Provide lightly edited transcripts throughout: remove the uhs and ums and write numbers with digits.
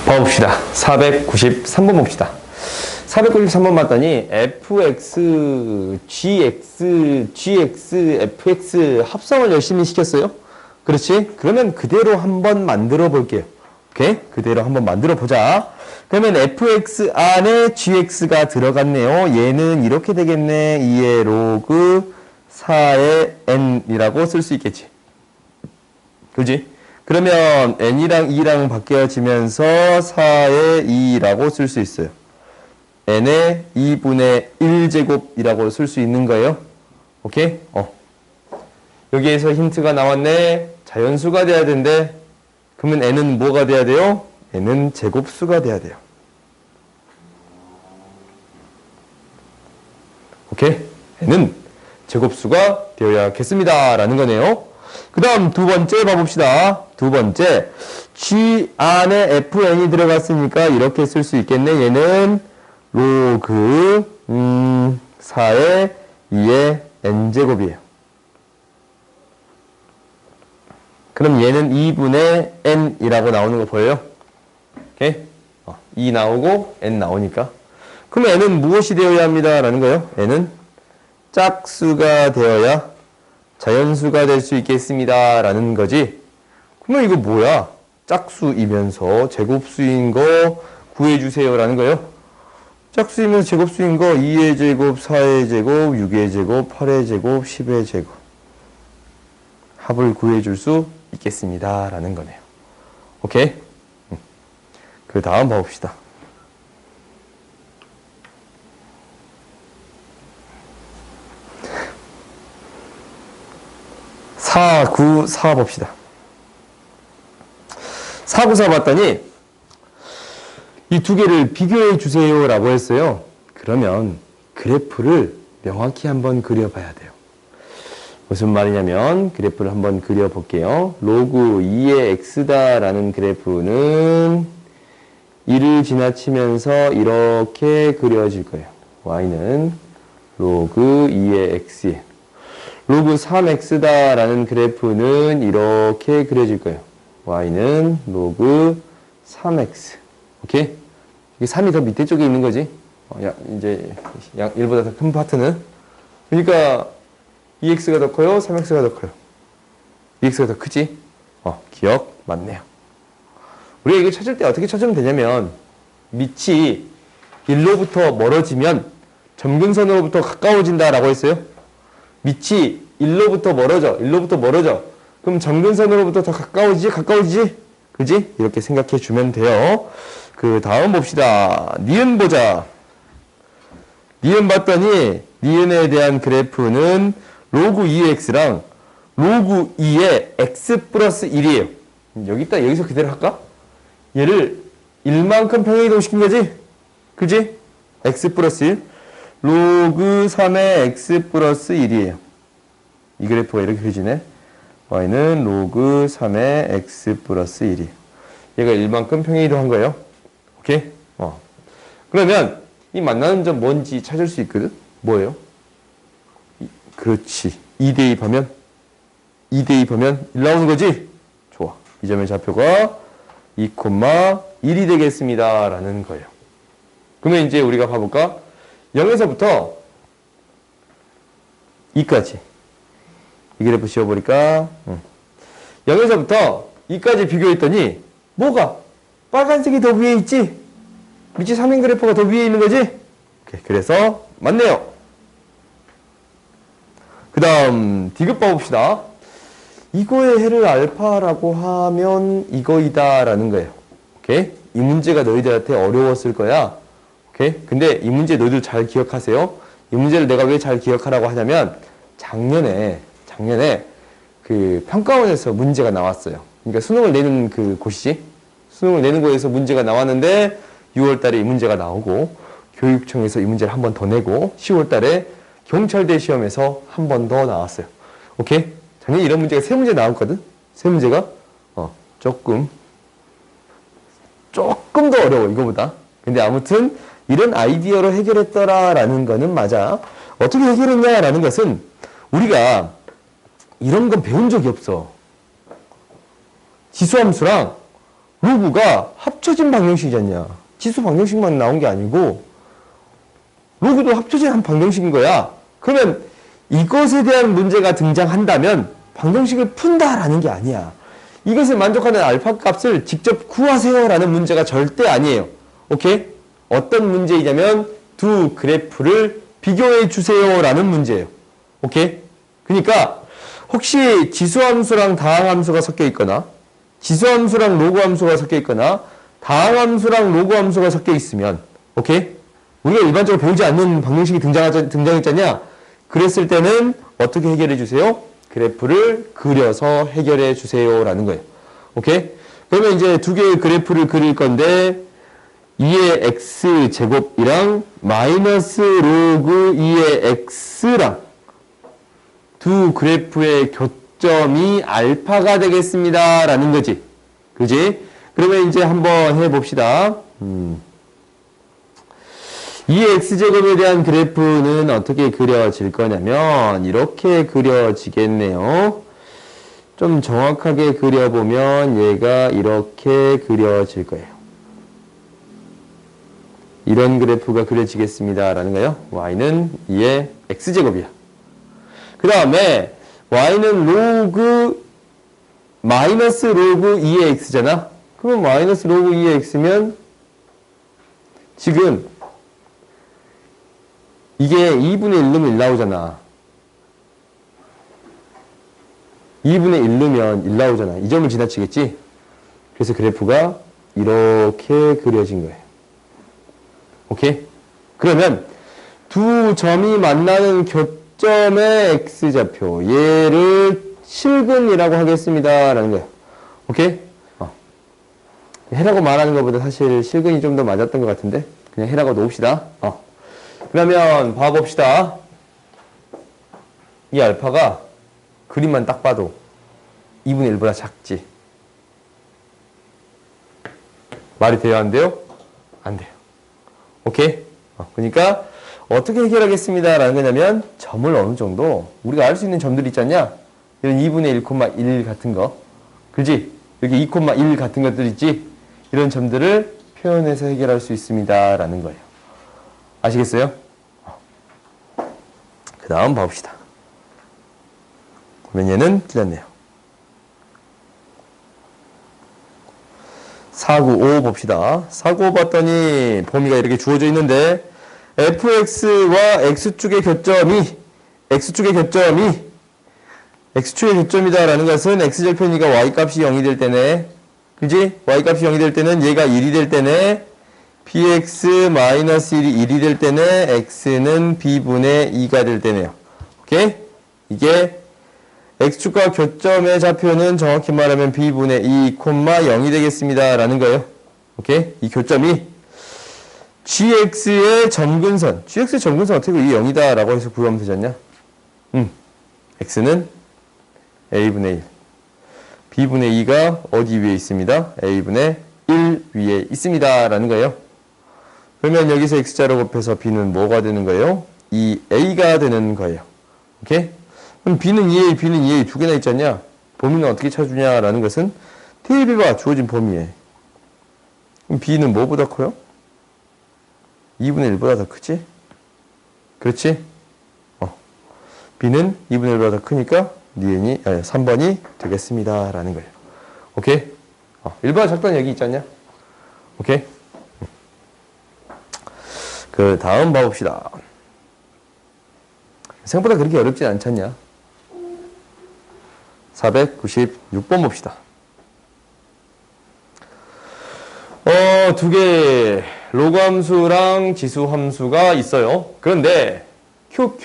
봐봅시다. 493번 봅시다. 493번 봤더니 fx, gx, fx 합성을 열심히 시켰어요. 그렇지? 그러면 그대로 한번 만들어 볼게요. 오케이? 그대로 한번 만들어 보자. 그러면 fx 안에 gx가 들어갔네요. 얘는 이렇게 되겠네. 2의 로그 4의 n이라고 쓸 수 있겠지. 그지? 그러면 n이랑 2랑 바뀌어지면서 4의 2라고 쓸 수 있어요. n의 2분의 1제곱이라고 쓸 수 있는 거예요. 오케이? 여기에서 힌트가 나왔네. 자연수가 돼야 된대. 그러면 n은 뭐가 돼야 돼요? n은 제곱수가 돼야 돼요. 오케이? n은 제곱수가 되어야겠습니다. 라는 거네요. 그 다음 두 번째 봐봅시다. 두 번째, G 안에 fn이 들어갔으니까 이렇게 쓸 수 있겠네. 얘는 로그 4의 2의 n제곱이에요. 그럼 얘는 2분의 n이라고 나오는 거 보여요? 오케이? 2 나오고 n 나오니까. 그럼 n은 무엇이 되어야 합니다. 라는 거예요. n은 짝수가 되어야 자연수가 될 수 있겠습니다. 라는 거지. 그러면 이거 뭐야? 짝수이면서 제곱수인 거 구해주세요. 라는 거예요. 짝수이면서 제곱수인 거 2의 제곱, 4의 제곱, 6의 제곱, 8의 제곱, 10의 제곱. 합을 구해줄 수 있겠습니다. 라는 거네요. 오케이? 그 다음 봐봅시다. 494 봅시다. 494 봤더니 이 두 개를 비교해 주세요 라고 했어요. 그러면 그래프를 명확히 한번 그려봐야 돼요. 무슨 말이냐면 그래프를 한번 그려볼게요. 로그 2의 x다 라는 그래프는 1을 지나치면서 이렇게 그려질 거예요. y는 로그 2의 x에 로그 3x다 라는 그래프는 이렇게 그려질 거예요. y는 로그 3x. 오케이? 이게 3이 더 밑에 쪽에 있는 거지. 이제 1보다 더 큰 파트는. 그러니까 2x가 더 커요? 3x가 더 커요? 2x가 더 크지? 기억 맞네요. 우리가 이거 찾을 때 어떻게 찾으면 되냐면 밑이 1로부터 멀어지면 점근선으로부터 가까워진다 라고 했어요. 밑이 1로부터 멀어져. 그럼 점근선으로부터 더 가까워지지? 그지? 이렇게 생각해 주면 돼요. 그 다음 봅시다. 니은 보자. 니은 봤더니 니은에 대한 그래프는 로그 2x랑 로그 2의 x 플러스 1이에요. 여기서 그대로 할까? 얘를 1만큼 평행이동시킨 거지? 그지? x 플러스 1. 로그 3의 x 플러스 1이에요. 이 그래프가 이렇게 그려지네. y는 로그 3의 x 플러스 1이에요. 얘가 1만큼 평행이동한 거예요. 오케이? 그러면 이 만나는 점 뭔지 찾을 수 있거든? 뭐예요? 그렇지. 2대2 하면 1 나오는 거지? 좋아. 이 점의 좌표가 2,1이 되겠습니다. 라는 거예요. 그러면 이제 우리가 봐볼까? 0에서부터 2까지. 이 그래프 씌워보니까 0에서부터 2까지 비교했더니 뭐가? 빨간색이 더 위에 있지? 밑이 3인 그래프가 더 위에 있는 거지? 오케이, 그래서 맞네요. 그 다음 디귿 봐봅시다. 이거의 해를 알파라고 하면 이거이다 라는 거예요. 오케이? 이 문제가 너희들한테 어려웠을 거야. 오케이? 근데 이 문제 너희들 잘 기억하세요. 이 문제를 내가 왜 잘 기억하라고 하냐면 작년에 그 평가원에서 문제가 나왔어요. 그러니까 수능을 내는 그 곳이지. 수능을 내는 곳에서 문제가 나왔는데 6월 달에 이 문제가 나오고 교육청에서 이 문제를 한 번 더 내고 10월 달에 경찰대 시험에서 한 번 더 나왔어요. 오케이? 작년에 이런 문제가 3문제 나왔거든? 3문제가 조금 더 어려워 이거보다. 근데 아무튼 이런 아이디어로 해결했더라라는 거는 맞아. 어떻게 해결했냐라는 것은 우리가 이런 건 배운 적이 없어. 지수함수랑 로그가 합쳐진 방정식이지 않냐. 지수 방정식만 나온 게 아니고 로그도 합쳐진 한 방정식인 거야. 그러면 이것에 대한 문제가 등장한다면 방정식을 푼다라는 게 아니야. 이것을 만족하는 알파 값을 직접 구하세요라는 문제가 절대 아니에요. 오케이? 어떤 문제이냐면 두 그래프를 비교해 주세요라는 문제예요. 오케이? 그러니까 혹시 지수함수랑 다항함수가 섞여 있거나 지수함수랑 로그함수가 섞여 있거나 다항함수랑 로그함수가 섞여 있으면 오케이? 우리가 일반적으로 배우지 않는 방정식이 등장했잖냐? 그랬을 때는 어떻게 해결해 주세요? 그래프를 그려서 해결해 주세요라는 거예요. 오케이? 그러면 이제 두 개의 그래프를 그릴 건데 2의 x제곱이랑 마이너스 로그 2의 x랑 두 그래프의 교점이 알파가 되겠습니다. 라는 거지. 그지? 그러면 이제 한번 해봅시다. 2의 x제곱에 대한 그래프는 어떻게 그려질 거냐면 이렇게 그려지겠네요. 좀 정확하게 그려보면 얘가 이렇게 그려질 거예요. 이런 그래프가 그려지겠습니다. 라는 거예요. y는 2의 x제곱이야. 그 다음에 y는 로그 마이너스 로그 2의 x잖아. 그러면 마이너스 로그 2의 x면 지금 이게 2분의 1 넣으면 1 나오잖아. 2분의 1 넣으면 1 나오잖아. 이 점을 지나치겠지? 그래서 그래프가 이렇게 그려진 거예요. 오케이? 그러면 두 점이 만나는 교점의 x좌표 얘를 실근이라고 하겠습니다. 라는 거예요. 오케이? 해라고 말하는 것보다 사실 실근이 좀 더 맞았던 것 같은데 그냥 해라고 놓읍시다. 그러면 봐봅시다. 이 알파가 그림만 딱 봐도 2분의 1보다 작지. 말이 돼요? 안 돼요? 안 돼요. 오케이? 그러니까 어떻게 해결하겠습니다. 라는 거냐면 점을 어느 정도 우리가 알 수 있는 점들 있잖냐? 이런 2분의 1,1 같은 거. 그지? 여기 2,1 같은 것들 있지? 이런 점들을 표현해서 해결할 수 있습니다. 라는 거예요. 아시겠어요? 그 다음 봐봅시다. 그러면 얘는 틀렸네요. 495 봅시다. 495 봤더니 범위가 이렇게 주어져 있는데 fx와 x축의 교점이 x축의 교점이다라는 것은 x절편이가 y값이 0이 될 때네. 그지? y값이 0이 될 때는 얘가 1이 될 때네. bx-1이 1이 될 때는 x는 b분의 2가 될 때네요. 오케이? 이게 x축과 교점의 좌표는 정확히 말하면 b분의 2, 0이 되겠습니다. 라는 거예요. 오케이? 이 교점이 gx의 점근선. gx의 점근선 어떻게 이게 0이다 라고 해서 구하면 되지 않냐? x는 a분의 1. b분의 2가 어디 위에 있습니다? a분의 1 위에 있습니다. 라는 거예요. 그러면 여기서 x자로 곱해서 b는 뭐가 되는 거예요? 2a가 되는 거예요. 오케이? 그럼 b는 2a, b는 2a 두 개나 있지 않냐? 범위는 어떻게 찾으냐라는 것은 대입해봐. 주어진 범위에. 그럼 b는 뭐보다 커요? 2분의 1보다 더 크지? 그렇지? b는 2분의 1보다 더 크니까 3번이 되겠습니다. 라는 거예요. 오케이? 1보다 작다는 얘기 있지 않냐? 오케이? 그 다음 봐봅시다. 생각보다 그렇게 어렵진 않잖냐? 496번 봅시다. 두 개 로그 함수랑 지수 함수가 있어요. 그런데 q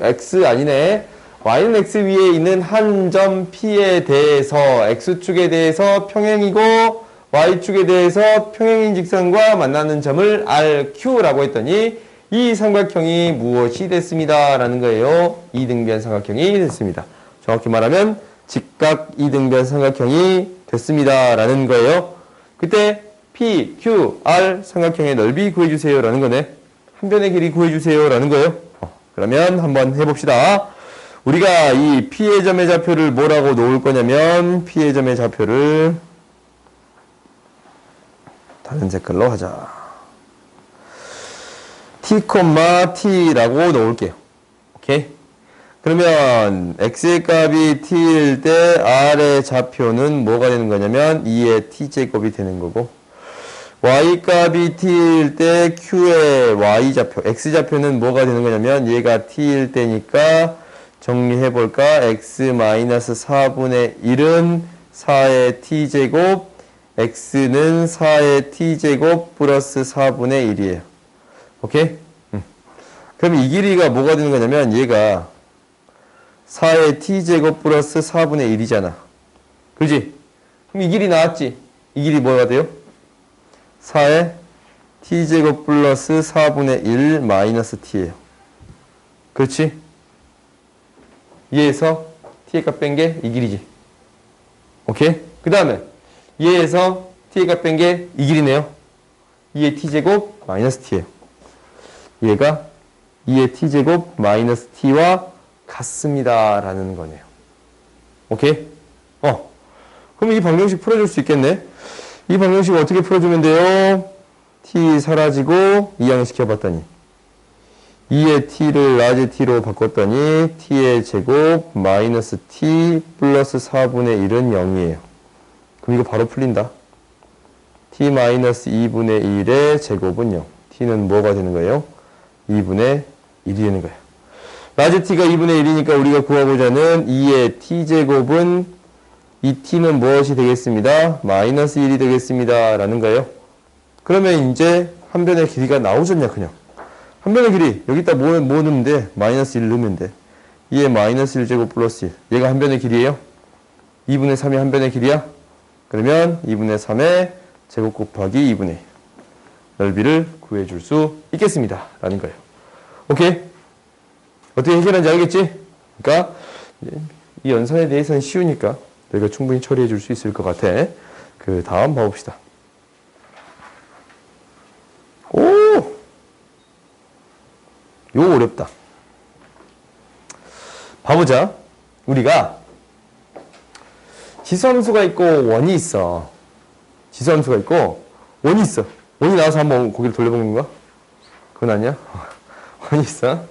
x 아니네. y는 x 위에 있는 한 점 p에 대해서 x축에 대해서 평행이고 y축에 대해서 평행인 직선과 만나는 점을 RQ라고 했더니 이 삼각형이 무엇이 됐습니다. 라는 거예요. 이등변 삼각형이 됐습니다. 정확히 말하면 직각 이등변 삼각형이 됐습니다. 라는 거예요. 그때 P, Q, R 삼각형의 넓이 구해주세요. 라는 거네. 한 변의 길이 구해주세요. 라는 거예요. 그러면 한번 해봅시다. 우리가 이 P의 점의 좌표를 뭐라고 놓을 거냐면 P의 점의 좌표를 다른 색깔로 하자. t, t라고 넣을게요. 오케이? 그러면 x의 값이 t일 때 r의 좌표는 뭐가 되는 거냐면 2의 t제곱이 되는 거고, y 값이 t일 때 q의 y좌표, x좌표는 뭐가 되는 거냐면 얘가 t일 때니까 정리해볼까? x-4분의 1은 4의 t제곱, x는 4의 t제곱 플러스 4분의 1이에요. 오케이? 그럼 이 길이가 뭐가 되는 거냐면 얘가 4의 t제곱 플러스 4분의 1이잖아. 그지? 그럼 이 길이 나왔지? 이 길이 뭐가 돼요? 4의 t제곱 플러스 4분의 1 마이너스 t예요. 그렇지? 얘에서 t의 값 뺀 게 이 길이지. 오케이? 그 다음에 얘에서 t의 값 뺀 게 이 길이네요. 2의 t제곱 마이너스 t예요. 얘가 2의 t제곱 마이너스 t와 같습니다 라는 거네요. 오케이? 그럼 이 방정식 풀어줄 수 있겠네. 이 방정식 어떻게 풀어주면 돼요? t 사라지고 이항시켜봤더니 2의 t를 라지 t로 바꿨더니 t의 제곱 마이너스 t 플러스 4분의 1은 0이에요. 그럼 이거 바로 풀린다. t 마이너스 2분의 1의 제곱은 0. t는 뭐가 되는 거예요? 2분의 1이 되는 거예요. 라지 t가 2분의 1이니까 우리가 구하고자 하는 2의 t제곱은 이 t는 무엇이 되겠습니다? 마이너스 1이 되겠습니다 라는 거예요. 그러면 이제 한 변의 길이가 나오잖냐 그냥. 한 변의 길이 여기다 뭐 넣으면 돼? 마이너스 1 넣으면 돼. 2의 마이너스 1제곱 플러스 1. 얘가 한 변의 길이에요. 2분의 3이 한 변의 길이야. 그러면 2분의 3의 제곱 곱하기 2분의 1. 넓이를 구해줄 수 있겠습니다 라는 거예요. 오케이? 어떻게 해결하는지 알겠지? 그러니까 이 연산에 대해서는 쉬우니까 너희가 충분히 처리해 줄 수 있을 것 같아. 그 다음 봐봅시다. 요거 어렵다. 봐보자. 우리가 지수함수가 있고 원이 있어. 지수함수가 있고 원이 있어. 원이 나와서 한번 고개를 돌려보는 건가? 그건 아니야? 원이 있어.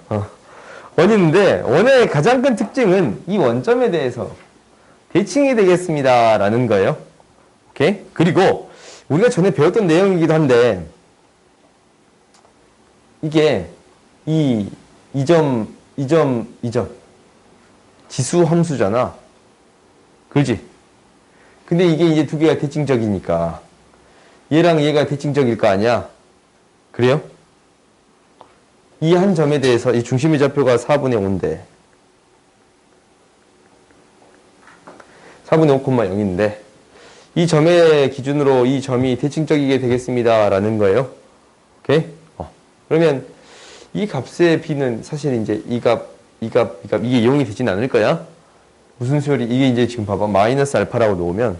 원이 있는데 원의 가장 큰 특징은 이 원점에 대해서 대칭이 되겠습니다 라는 거예요. 오케이? 그리고 우리가 전에 배웠던 내용이기도 한데 이게 이 점 지수 함수잖아. 그렇지? 근데 이게 이제 두 개가 대칭적이니까 얘랑 얘가 대칭적일 거 아니야? 그래요? 이 한 점에 대해서 이 중심의 좌표가 4분의 5인데 4분의 5,0인데 이 점의 기준으로 이 점이 대칭적이게 되겠습니다 라는 거예요. 오케이? 그러면 이 값의 b는 사실 이제 이 값 이게 0이 되진 않을 거야. 무슨 소리? 이게 이제 지금 봐봐. 마이너스 알파라고 놓으면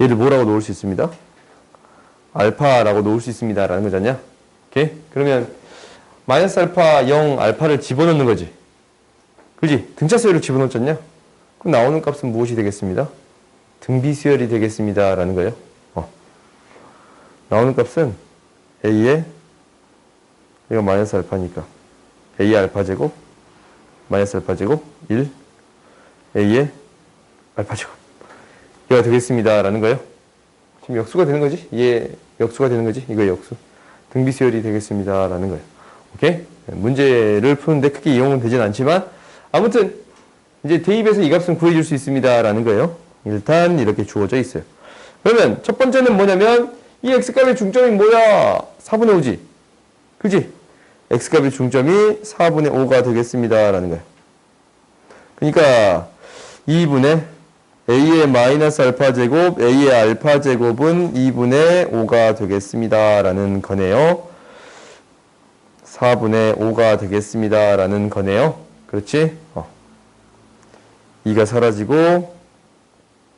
얘를 뭐라고 놓을 수 있습니다? 알파라고 놓을 수 있습니다 라는 거잖냐? 오케이? 그러면 마이너스 알파 0 알파를 집어넣는 거지. 그지? 등차 수열을 집어넣었잖냐? 그럼 나오는 값은 무엇이 되겠습니다? 등비 수열이 되겠습니다 라는 거예요. 나오는 값은 a의 이거 마이너스 알파니까 a의 알파 제곱 마이너스 알파 제곱 1 a의 알파 제곱 이거 되겠습니다 라는 거예요. 지금 역수가 되는 거지? 얘 역수가 되는 거지? 이거 역수. 등비 수열이 되겠습니다 라는 거예요. 오케이? 문제를 푸는데 크게 이용은 되진 않지만 아무튼 이제 대입해서 이 값은 구해줄 수 있습니다 라는 거예요. 일단 이렇게 주어져 있어요. 그러면 첫 번째는 뭐냐면 이 x값의 중점이 뭐야? 4분의 5지. 그지? x값의 중점이 4분의 5가 되겠습니다 라는 거예요. 그러니까 2분의 a의 마이너스 알파 제곱 a의 알파 제곱은 2분의 5가 되겠습니다 라는 거네요. 4분의 5가 되겠습니다 라는 거네요. 그렇지? 2가 사라지고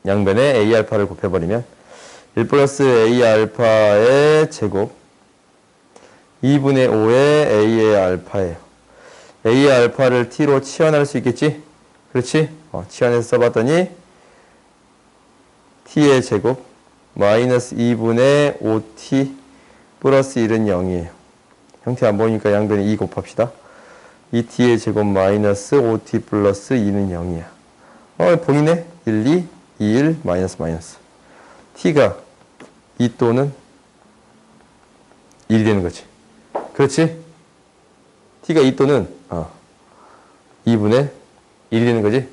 양변에 a 알파를 곱해버리면 1 플러스 a 알파의 제곱 2분의 5의 a의 알파예요. a의 알파를 t로 치환할 수 있겠지? 그렇지? 치환해서 써봤더니 t의 제곱 마이너스 2분의 5t 플러스 1은 0이에요. 형태 안 보이니까 양변에 2 곱합시다. 2t의 제곱 마이너스 5t 플러스 2는 0이야. 보이네? 1, 2, 2, 1, 마이너스 마이너스. t가 2 또는 1이 되는 거지. 그렇지? t가 2 또는 2분의 1이 되는 거지.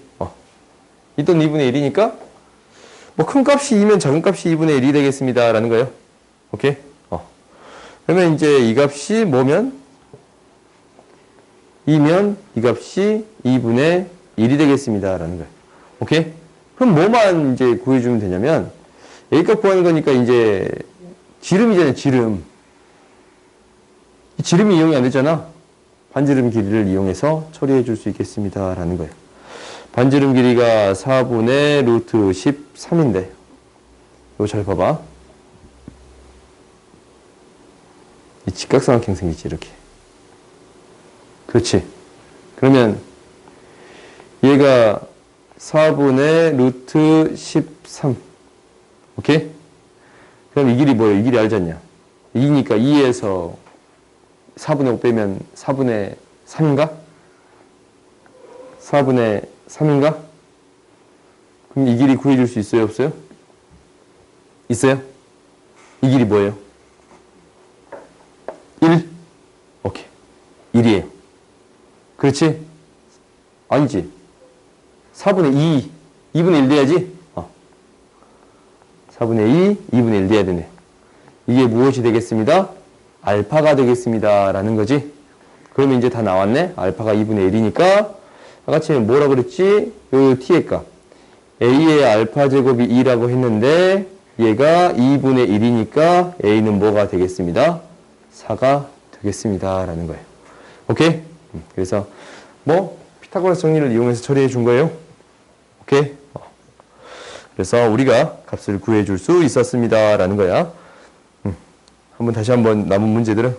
2 또는 2분의 1이니까 뭐 큰 값이 2면 작은 값이 2분의 1이 되겠습니다. 라는 거예요. 오케이? 그러면 이제 이 값이 뭐면? 2면 이 값이 2분의 1이 되겠습니다. 라는 거예요. 오케이? 그럼 뭐만 이제 구해주면 되냐면 A값 구하는 거니까 이제 지름이잖아요. 지름. 이 지름이 이용이 안 되잖아. 반지름 길이를 이용해서 처리해 줄 수 있겠습니다. 라는 거예요. 반지름 길이가 4분의 루트 13인데 이거 잘 봐봐. 이 직각삼각형 생기지 이렇게. 그렇지. 그러면 얘가 4분의 루트 13. 오케이? 그럼 이 길이 뭐예요? 이 길이 알지 않냐? 2니까 2에서 4분의 5 빼면 4분의 3인가? 4분의 3인가? 그럼 이 길이 구해줄 수 있어요? 없어요? 있어요? 이 길이 뭐예요? 1? 오케이. 1이에요. 그렇지? 아니지. 4분의 2. 2분의 1 돼야지? 4분의 2, 2분의 1 돼야 되네. 이게 무엇이 되겠습니다? 알파가 되겠습니다. 라는 거지. 그러면 이제 다 나왔네? 알파가 2분의 1이니까 아까 전에 뭐라 그랬지? 요 t의 값. a의 알파 제곱이 2라고 했는데 얘가 2분의 1이니까 a는 뭐가 되겠습니다? 4가 되겠습니다. 라는 거예요. 오케이? 그래서 뭐 피타고라스 정리를 이용해서 처리해 준 거예요. 오케이? 그래서 우리가 값을 구해 줄 수 있었습니다. 라는 거야. 다시 한번 남은 문제들은